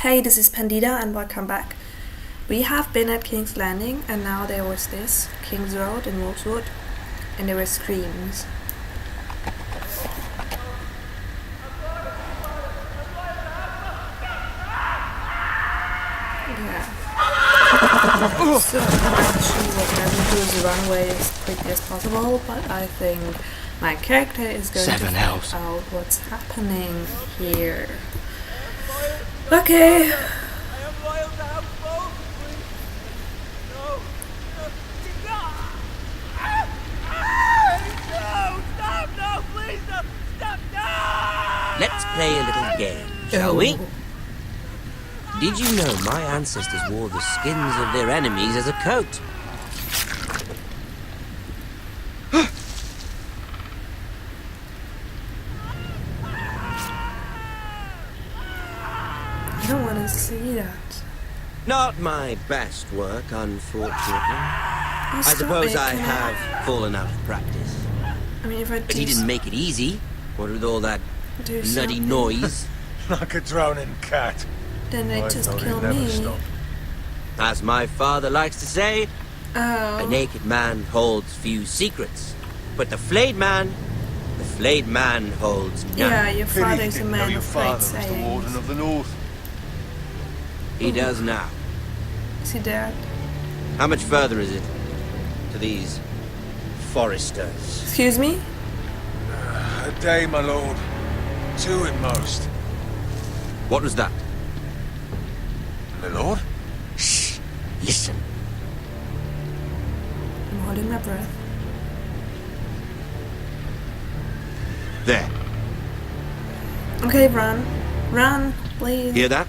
Hey, this is Pandita and welcome back. We have been at King's Landing and now there was this, King's Road in Wolfswood, and there were screams. Yeah. So actually what I'm going to do is run away as quickly as possible, but I think my character is going to find out what's happening here. Okay. Let's play a little game, shall we? Did you know my ancestors wore the skins of their enemies as a coat? I don't want to see that. Not my best work, unfortunately. I suppose I have fallen out of practice. I mean, if I But he didn't make it easy. What with all that bloody noise? Like a droning cat. Then they just kill me. As my father likes to say, a naked man holds few secrets. But the flayed man holds none. Yeah, your father is a Didn't know man your of father great was the sayings. Warden of the North. He does now. Is he dead? How much further is it to these foresters? Excuse me? A day, my lord. 2 at most. What was that? My lord? Shh! Listen. I'm holding my breath. There. Okay, run. Run, please. Hear that?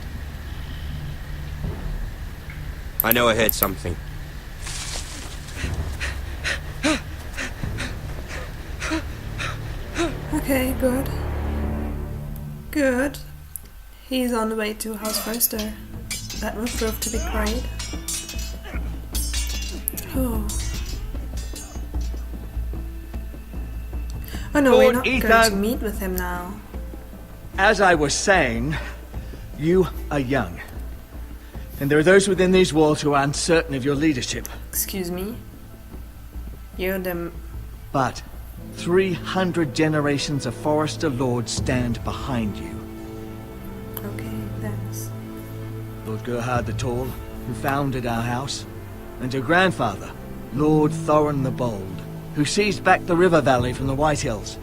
I know I heard something. Okay, good. Good. He's on the way to House Forrester. That will prove to be great. Oh. Oh no, we're not going to meet with him now. As I was saying, you are young. And there are those within these walls who are uncertain of your leadership. Excuse me? You're the... But 300 generations of Forrester Lords stand behind you. Okay, thanks. Lord Gerhard the Tall, who founded our house, and your grandfather, Lord Thorin the Bold, who seized back the river valley from the White Hills.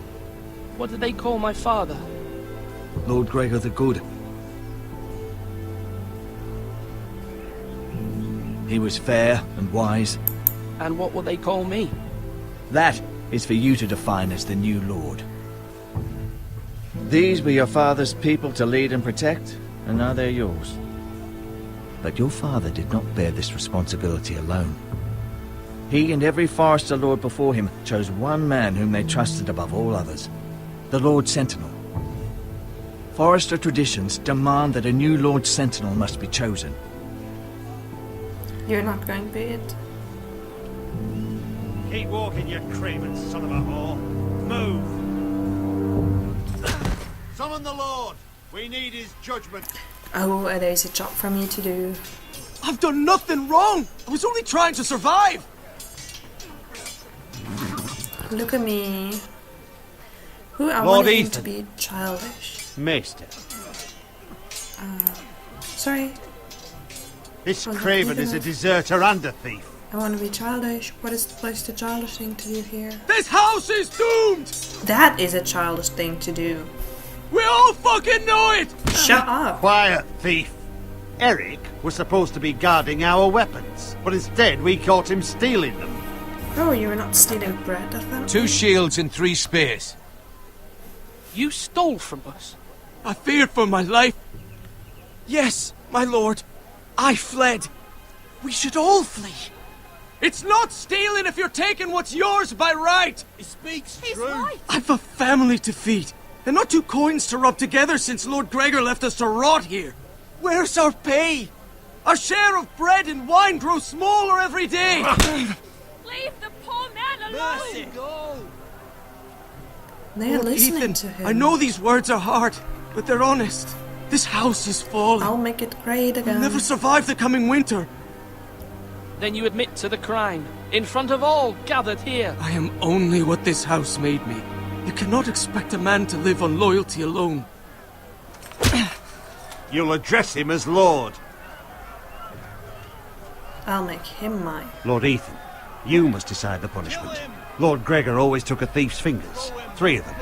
What did they call my father? Lord Gregor the Good. He was fair and wise. And what will they call me? That is for you to define as the new lord. These were your father's people to lead and protect, and now they're yours. But your father did not bear this responsibility alone. He and every Forrester Lord before him chose one man whom they trusted above all others, the Lord Sentinel. Forrester traditions demand that a new Lord Sentinel must be chosen. You're not going to be it. Keep walking, you craven son of a whore. Move! Summon the Lord! We need his judgment. Oh, there's a job for me to do. I've done nothing wrong! I was only trying to survive! Look at me. Who I Lord wanted him Ethan. to be childish. Maester, Sorry, this Wasn't craven good is a enough. deserter and a thief. I want to be childish. What is the childish thing to do here? This house is doomed! That is a childish thing to do. We all fucking know it! Shut up. Quiet, thief. Eric was supposed to be guarding our weapons, but instead we caught him stealing them. Oh, you were not stealing bread of them? 2 shields and 3 spears. You stole from us. I feared for my life. Yes, my lord. I fled. We should all flee. It's not stealing if you're taking what's yours by right. He speaks true. I've a family to feed, and not 2 coins to rub together since Lord Gregor left us to rot here. Where's our pay? Our share of bread and wine grows smaller every day. Leave the poor man alone! Mercy, go! They're Lord listening Ethan, to him. I know these words are hard, but they're honest. This house is falling. I'll make it great again. Never survive the coming winter. Then you admit to the crime, in front of all gathered here. I am only what this house made me. You cannot expect a man to live on loyalty alone. You'll address him as Lord. I'll make him mine. Lord Ethan, you must decide the punishment. Lord Gregor always took a thief's fingers. 3 of them.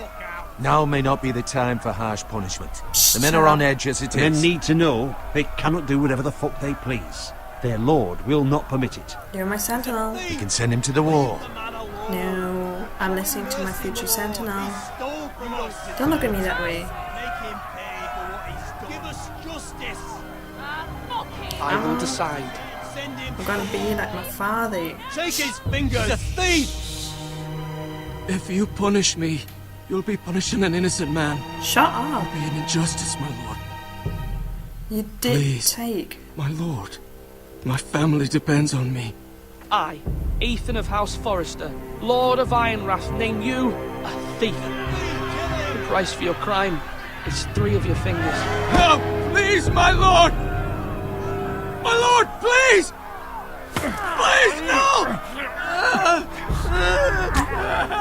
Now may not be the time for harsh punishment. The men are on edge as it Men is. need to know they cannot do whatever the fuck they please. Their lord will not permit it. You're my sentinel. You can send him to the wall. No, I'm listening to my future sentinel. Don't look at me that way. I will decide. I'm gonna be like my father. Take his fingers! He's a thief! If you punish me, you'll be punishing an innocent man. Shut up. Be an injustice, my lord. You did Please. take. My lord, my family depends on me. I, Ethan of House Forrester, Lord of Ironrath, name you a thief. The price for your crime is 3 of your fingers. No! Please, my lord! My lord, please! Please, no!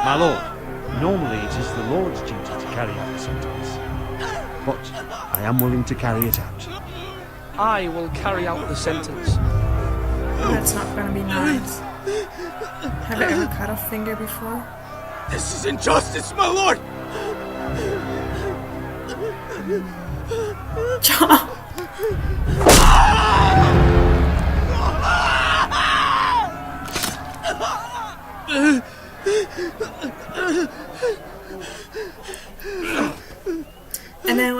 My lord, normally it is the Lord's duty to carry out the sentence. But I am willing to carry it out. I will carry out the sentence. That's not gonna be nice. Have you ever cut off finger before? This is injustice, my lord! Shut up.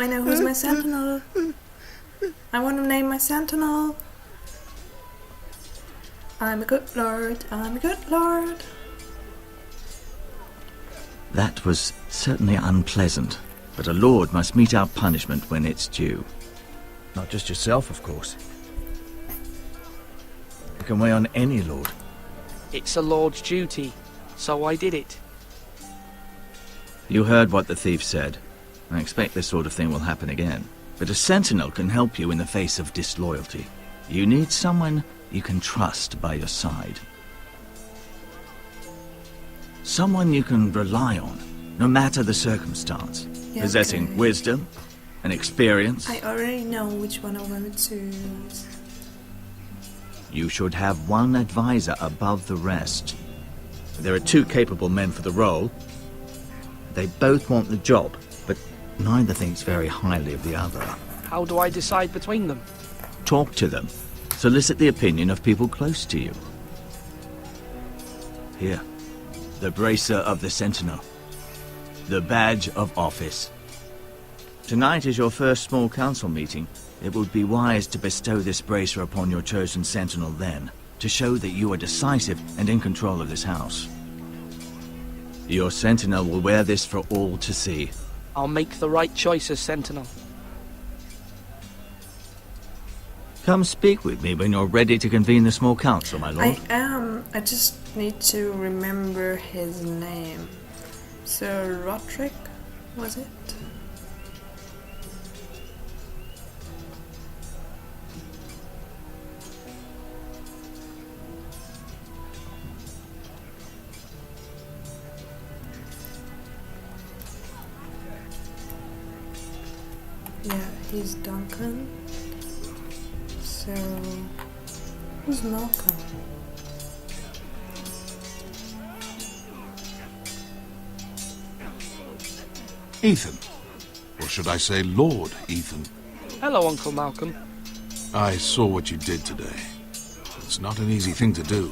I know who's my sentinel. I want to name my sentinel. I'm a good lord, I'm a good lord. That was certainly unpleasant, but a lord must mete out punishment when it's due. Not just yourself, of course. You can weigh on any lord. It's a lord's duty, so I did it. You heard what the thief said. I expect this sort of thing will happen again. But a sentinel can help you in the face of disloyalty. You need someone you can trust by your side. Someone you can rely on, no matter the circumstance. Yeah, Possessing okay. wisdom and experience. I already know which one I want to choose. You should have one advisor above the rest. There are 2 capable men for the role. They both want the job, but neither thinks very highly of the other. How do I decide between them? Talk to them. Solicit the opinion of people close to you. Here, the bracer of the Sentinel. The badge of office. Tonight is your first small council meeting. It would be wise to bestow this bracer upon your chosen Sentinel then, to show that you are decisive and in control of this house. Your Sentinel will wear this for all to see. I'll make the right choice as Sentinel. Come speak with me when you're ready to convene the small council, my lord. I am. I just need to remember his name. Sir Roderick, was it? Yeah, he's Duncan. So, who's Malcolm? Ethan. Or should I say Lord Ethan? Hello, Uncle Malcolm. I saw what you did today. It's not an easy thing to do,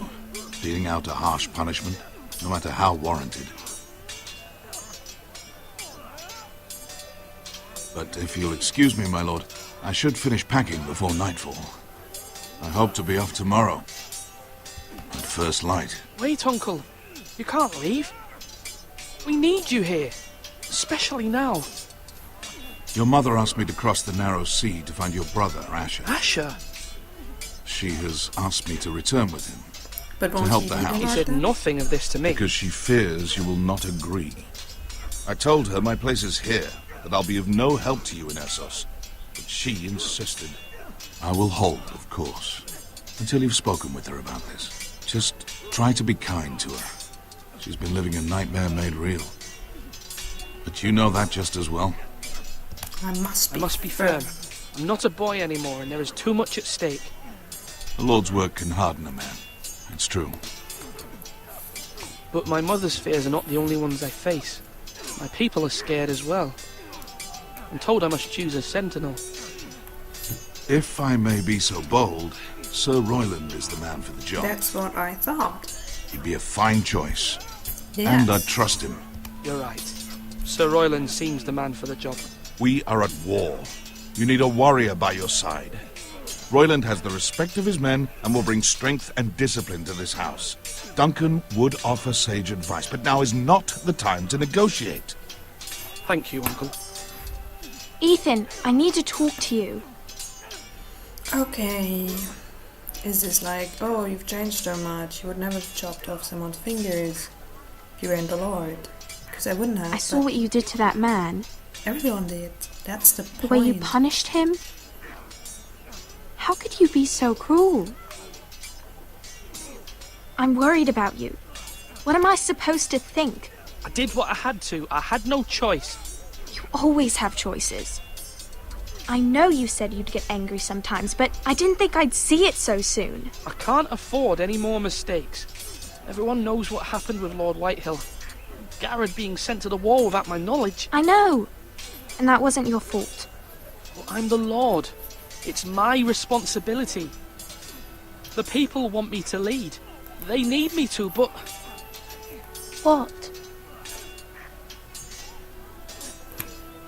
dealing out a harsh punishment, no matter how warranted. But if you'll excuse me, my lord, I should finish packing before nightfall. I hope to be off tomorrow. At first light. Wait, Uncle. You can't leave. We need you here. Especially now. Your mother asked me to cross the narrow sea to find your brother, Asher. Asher? She has asked me to return with him, But to won't help he the be house. He said nothing of this to me. because she fears you will not agree. I told her my place is here, that I'll be of no help to you in Essos. but she insisted. I will hold, of course, until you've spoken with her about this. Just try to be kind to her. She's been living a nightmare made real. But you know that just as well. I must be firm. I'm not a boy anymore, and there is too much at stake. The Lord's work can harden a man. It's true. But my mother's fears are not the only ones I face. My people are scared as well. I'm told I must choose a sentinel. If I may be so bold, Sir Royland is the man for the job. That's what I thought. He'd be a fine choice. Yes. And I'd trust him. You're right. Sir Royland seems the man for the job. We are at war. You need a warrior by your side. Royland has the respect of his men and will bring strength and discipline to this house. Duncan would offer sage advice, but now is not the time to negotiate. Thank you, Uncle. Ethan, I need to talk to you. Okay. Is this like, oh, you've changed so much, you would never have chopped off someone's fingers if you were in the Lord? Because I wouldn't have. I saw what you did to that man. Everyone did. That's the point. The way you punished him? How could you be so cruel? I'm worried about you. What am I supposed to think? I did what I had to. I had no choice. You always have choices. I know you said you'd get angry sometimes, but I didn't think I'd see it so soon. I can't afford any more mistakes. Everyone knows what happened with Lord Whitehill. Garrett being sent to the war without my knowledge. I know. And that wasn't your fault. Well, I'm the Lord. It's my responsibility. The people want me to lead. They need me to, but... What?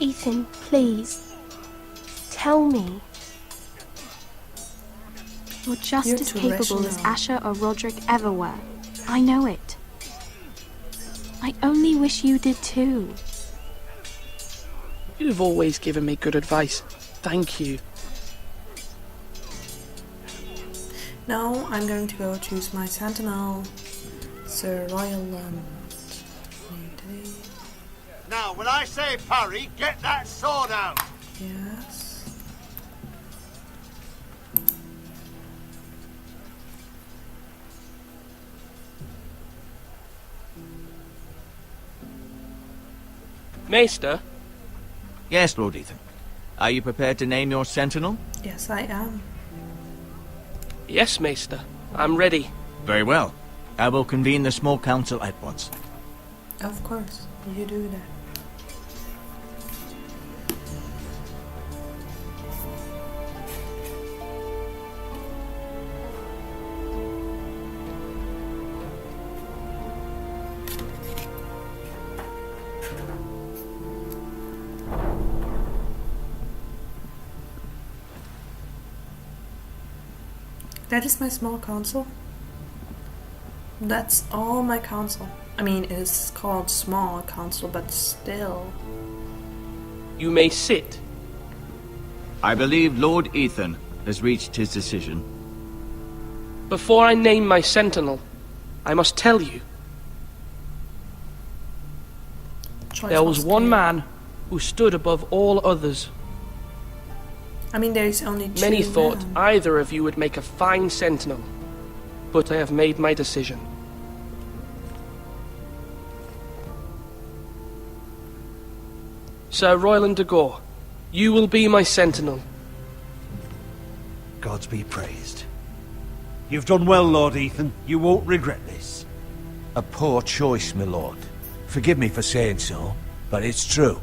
Ethan, please. Tell me. You're just You're as too capable as rational. Asher or Roderick ever were. I know it. I only wish you did too. You've always given me good advice. Thank you. Now I'm going to go choose my sentinel, Sir Royland. Now, when I say parry, get that sword out. Yes. Maester? Yes, Lord Ethan. Are you prepared to name your sentinel? Yes, I am. Yes, Maester. I'm ready. Very well. I will convene the small council at once. Of course, you do that. That is my small council. That's all my council. I mean, it's called small council, but still. You may sit. I believe Lord Ethan has reached his decision. Before I name my sentinel, I must tell you. There was one man who stood above all others. I mean, there is only two Many thought men. either of you would make a fine sentinel, but I have made my decision. Sir Royland de Gore, you will be my sentinel. Gods be praised. You've done well, Lord Ethan. You won't regret this. A poor choice, my lord. Forgive me for saying so, but it's true.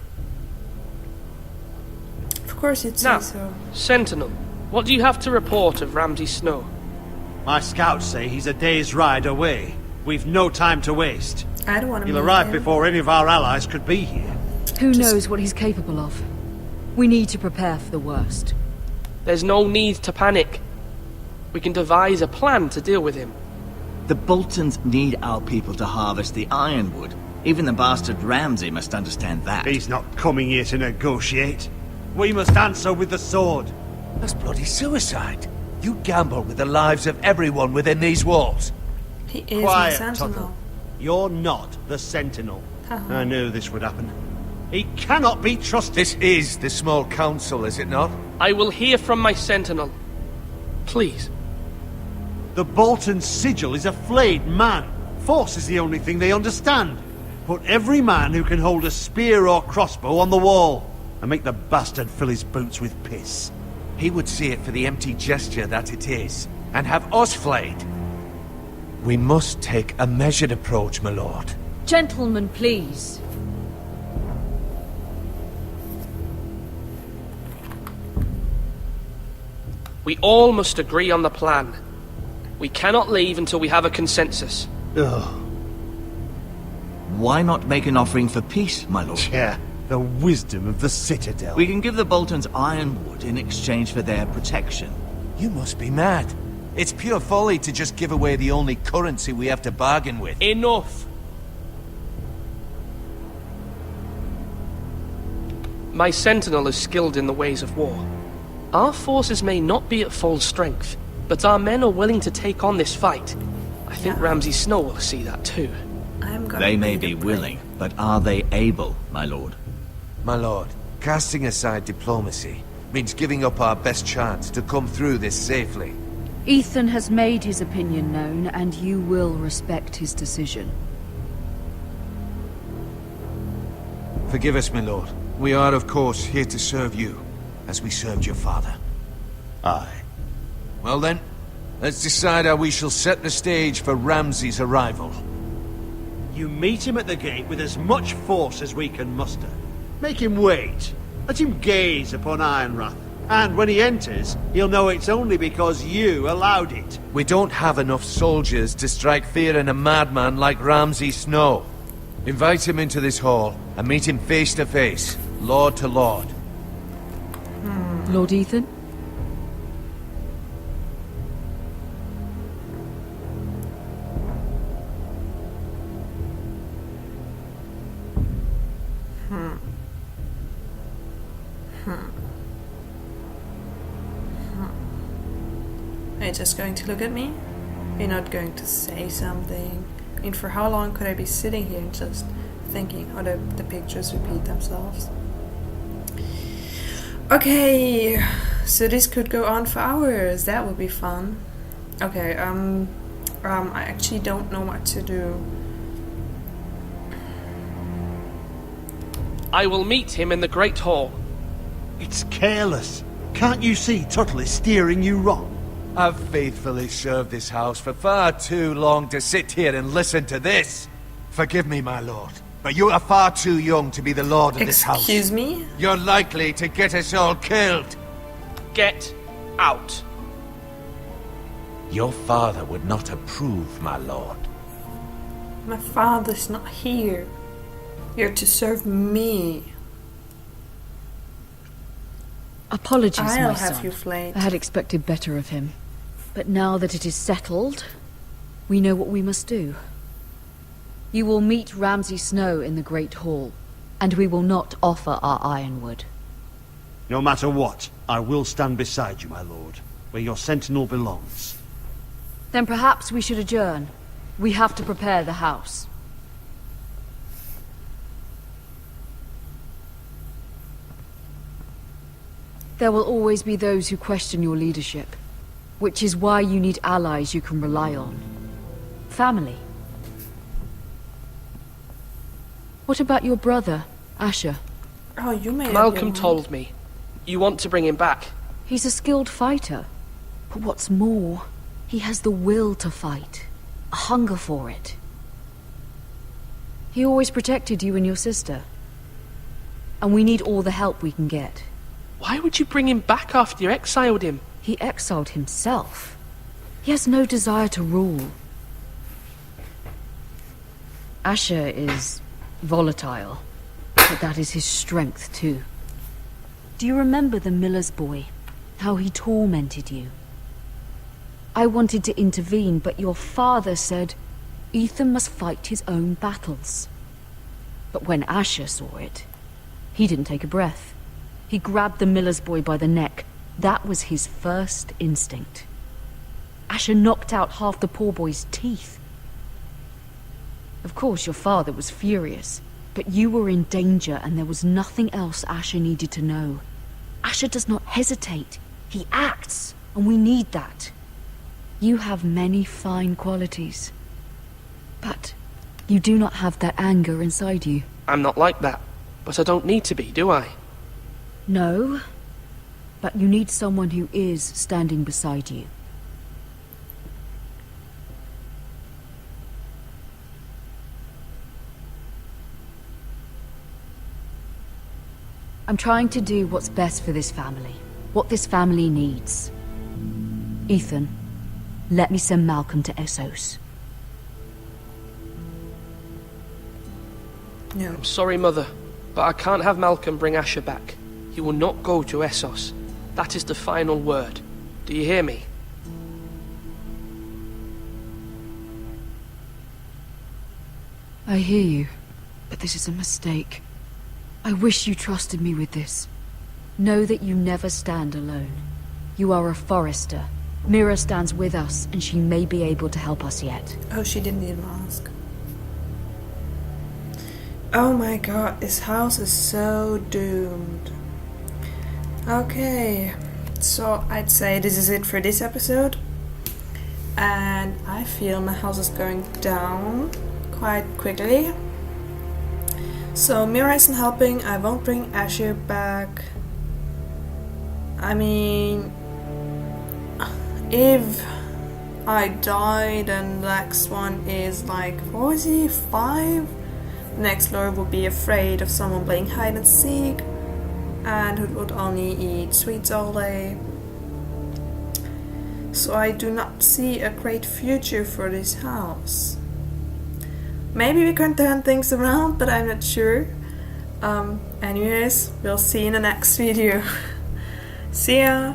Of course it's Now, so. Sentinel, what do you have to report of Ramsay Snow? My scouts say he's a day's ride away. We've no time to waste. I don't want to He'll meet arrive him. before any of our allies could be here. Who knows what he's capable of? We need to prepare for the worst. There's no need to panic. We can devise a plan to deal with him. The Boltons need our people to harvest the ironwood. Even the bastard Ramsay must understand that. He's not coming here to negotiate. We must answer with the sword. That's bloody suicide. You gamble with the lives of everyone within these walls. He is Quiet, my sentinel. Tuttle. You're not the sentinel. Uh-huh. I knew this would happen. He cannot be trusted. This is the small council, is it not? I will hear from my sentinel. Please. The Bolton sigil is a flayed man. Force is the only thing they understand. Put every man who can hold a spear or crossbow on the wall, and make the bastard fill his boots with piss. He would see it for the empty gesture that it is, and have us flayed. We must take a measured approach, my lord. Gentlemen, please. We all must agree on the plan. We cannot leave until we have a consensus. Ugh. Why not make an offering for peace, my lord? Yeah, the wisdom of the Citadel. We can give the Boltons ironwood in exchange for their protection. You must be mad. It's pure folly to just give away the only currency we have to bargain with. Enough! My sentinel is skilled in the ways of war. Our forces may not be at full strength, but our men are willing to take on this fight. I think Ramsay Snow will see that too. They may be willing, but are they able, my lord? My lord, casting aside diplomacy means giving up our best chance to come through this safely. Ethan has made his opinion known, and you will respect his decision. Forgive us, my lord. We are, of course, here to serve you, as we served your father. Aye. Well then, let's decide how we shall set the stage for Ramsay's arrival. You meet him at the gate with as much force as we can muster. Make him wait. Let him gaze upon Ironrath. And when he enters, he'll know it's only because you allowed it. We don't have enough soldiers to strike fear in a madman like Ramsay Snow. Invite him into this hall and meet him face to face, lord to lord. Lord Ethan? Are you just going to look at me? You're not going to say something? I mean, for how long could I be sitting here and just thinking, or the pictures repeat themselves? Okay, so this could go on for hours. That would be fun. Okay, I actually don't know what to do. I will meet him in the Great Hall. It's careless. Can't you see Tuttle is steering you wrong? I've faithfully served this house for far too long to sit here and listen to this. Forgive me, my lord, but you are far too young to be the lord of this house. Excuse me? You're likely to get us all killed. Get out. Your father would not approve, my lord. My father's not here. You're to serve me. Apologies, I'll my have son. you flayed. I had expected better of him. But now that it is settled, we know what we must do. You will meet Ramsay Snow in the Great Hall, and we will not offer our ironwood. No matter what, I will stand beside you, my lord, where your sentinel belongs. Then perhaps we should adjourn. We have to prepare the house. There will always be those who question your leadership, which is why you need allies you can rely on. Family. What about your brother, Asher? Oh, you made Malcolm told me. You want to bring him back. He's a skilled fighter. But what's more, he has the will to fight. A hunger for it. He always protected you and your sister. And we need all the help we can get. Why would you bring him back after you exiled him? He exiled himself. He has no desire to rule. Asher is volatile, but that is his strength too. Do you remember the miller's boy? How he tormented you? I wanted to intervene, but your father said Ethan must fight his own battles. But when Asher saw it, he didn't take a breath. He grabbed the miller's boy by the neck. That was his first instinct. Asher knocked out half the poor boy's teeth. Of course, your father was furious, But you were in danger and there was nothing else Asher needed to know. Asher does not hesitate. He acts, and we need that. You have many fine qualities. But you do not have that anger inside you. I'm not like that, but I don't need to be, do I? No, but you need someone who is standing beside you. I'm trying to do what's best for this family, what this family needs. Ethan, let me send Malcolm to Essos. No. I'm sorry, Mother, but I can't have Malcolm bring Asher back. He will not go to Essos. That is the final word. Do you hear me? I hear you, but this is a mistake. I wish you trusted me with this. Know that you never stand alone. You are a Forrester. Mira stands with us, and she may be able to help us yet. Oh, she didn't even ask. Oh my god, this house is so doomed. Okay, so I'd say this is it for this episode. And I feel my house is going down quite quickly. So Mira isn't helping. I won't bring Asher back. I mean, if I die, then the next one is like, what was he, 5? The next lord would be afraid of someone playing hide and seek and who would only eat sweets all day. So I do not see a great future for this house. Maybe we can turn things around, but I'm not sure. Anyways, we'll see in the next video. See ya!